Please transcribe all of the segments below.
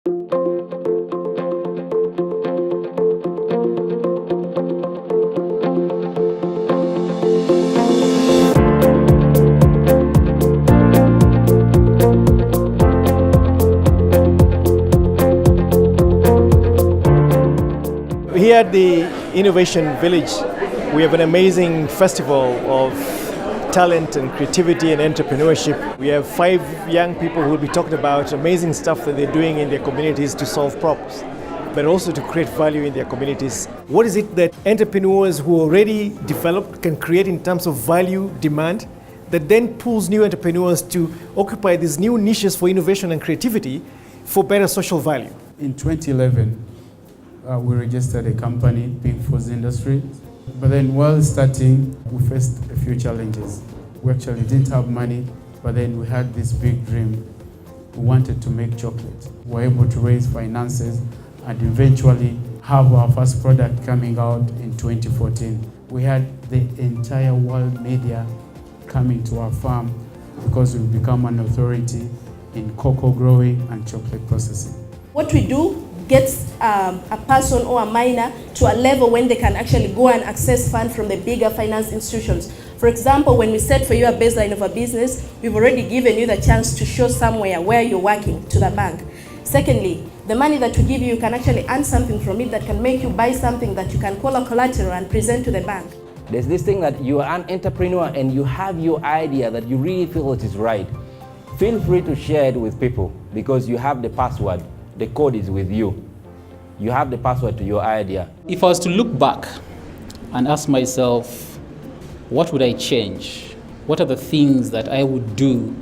Here at the Innovation Village, we have an amazing festival of talent and creativity and entrepreneurship. We have 5 young people who will be talking about amazing stuff that they're doing in their communities to solve problems, but also to create value in their communities. What is it that entrepreneurs who already developed can create in terms of value, demand, that then pulls new entrepreneurs to occupy these new niches for innovation and creativity for better social value? In 2011, we registered a company, Pink Foods Industry. But then while starting, we faced a few challenges. We actually didn't have money, but then we had this big dream. We wanted to make chocolate. We were able to raise finances and eventually have our first product coming out in 2014. We had the entire world media coming to our farm because we've become an authority in cocoa growing and chocolate processing. What we do gets a person or a miner to a level when they can actually go and access funds from the bigger finance institutions. For example, when we set for you a baseline of a business, we've already given you the chance to show somewhere where you're working to the bank. Secondly, the money that we give you, you can actually earn something from it that can make you buy something that you can call a collateral and present to the bank. There's this thing that you are an entrepreneur and you have your idea that you really feel it is right. Feel free to share it with people because you have the password. The code is with you. You have the password to your idea. If I was to look back and ask myself, what would I change? What are the things that I would do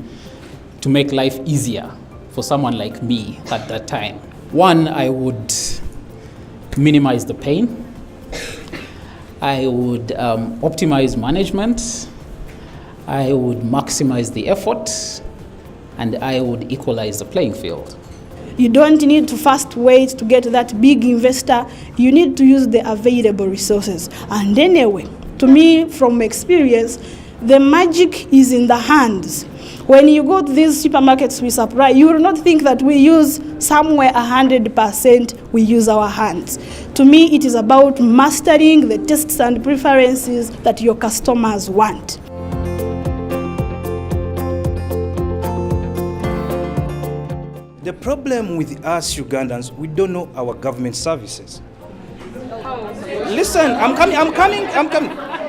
to make life easier for someone like me at that time? One, I would minimize the pain. I would optimize management. I would maximize the effort. And I would equalize the playing field. You don't need to first wait to get that big investor. You need to use the available resources. And anyway, to me, from experience, the magic is in the hands. When you go to these supermarkets we supply, you will not think that we use somewhere 100%, we use our hands. To me, it is about mastering the tastes and preferences that your customers want. The problem with us Ugandans, we don't know our government services. Listen, I'm coming.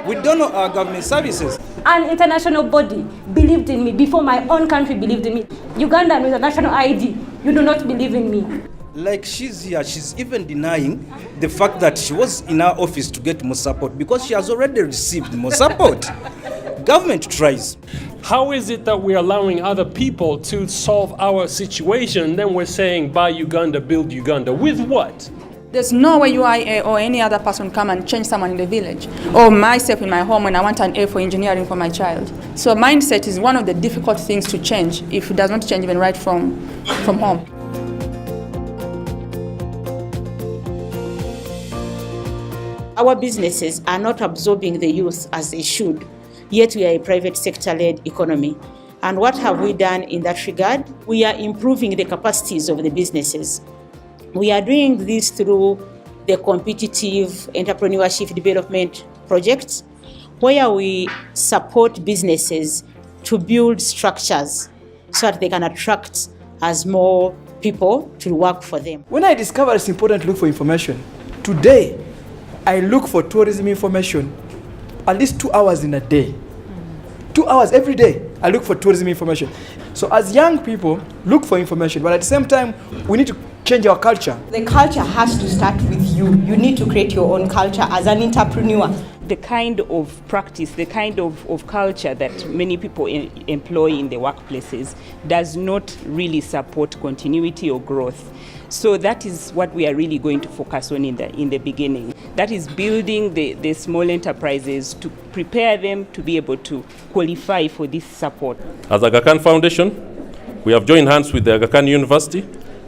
We don't know our government services. An international body believed in me before my own country believed in me. Ugandan with a national ID, you do not believe in me. Like she's here, she's even denying the fact that she was in our office to get more support because she has already received more support. Government tries. How is it that we're allowing other people to solve our situation, then we're saying buy Uganda, build Uganda? With what? There's no way you or any other person come and change someone in the village, or myself in my home when I want an A for engineering for my child. So mindset is one of the difficult things to change if it does not change even right from home. Our businesses are not absorbing the youth as they should, yet we are a private sector-led economy. And what have we done in that regard? We are improving the capacities of the businesses. We are doing this through the competitive entrepreneurship development projects, where we support businesses to build structures so that they can attract as more people to work for them. When I discovered it's important to look for information, today I look for tourism information at least 2 hours in a day. 2 hours every day, I look for tourism information. So as young people, look for information, but at the same time, we need to change our culture. The culture has to start with you. You need to create your own culture as an entrepreneur. The kind of practice, the kind of culture that many people employ in the workplaces does not really support continuity or growth. So that is what we are really going to focus on in the beginning. That is building the small enterprises to prepare them to be able to qualify for this support. As Aga Khan Foundation, we have joined hands with the Aga Khan University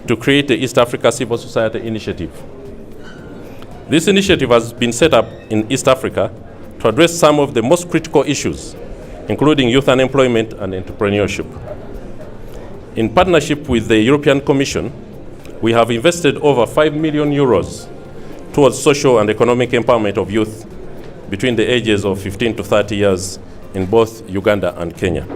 to create the East Africa Civil Society Initiative. This initiative has been set up in East Africa to address some of the most critical issues, including youth unemployment and entrepreneurship. In partnership with the European Commission, we have invested over 5 million euros towards social and economic empowerment of youth between the ages of 15 to 30 years in both Uganda and Kenya.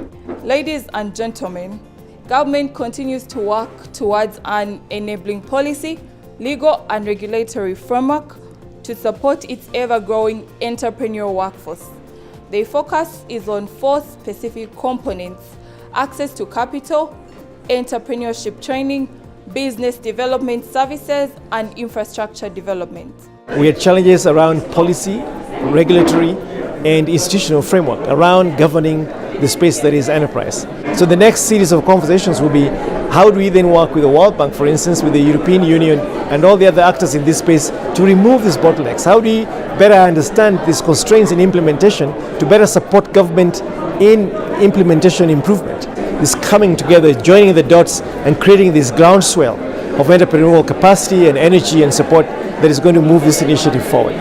Ladies and gentlemen, government continues to work towards an enabling policy, legal and regulatory framework to support its ever-growing entrepreneurial workforce. The focus is on 4 specific components: access to capital, entrepreneurship training, business development services, and infrastructure development. We had challenges around policy, regulatory, and institutional framework around governing the space that is enterprise. So the next series of conversations will be, how do we then work with the World Bank, for instance, with the European Union and all the other actors in this space to remove these bottlenecks? How do we better understand these constraints in implementation to better support government in implementation improvement? This coming together, joining the dots and creating this groundswell of entrepreneurial capacity and energy and support that is going to move this initiative forward.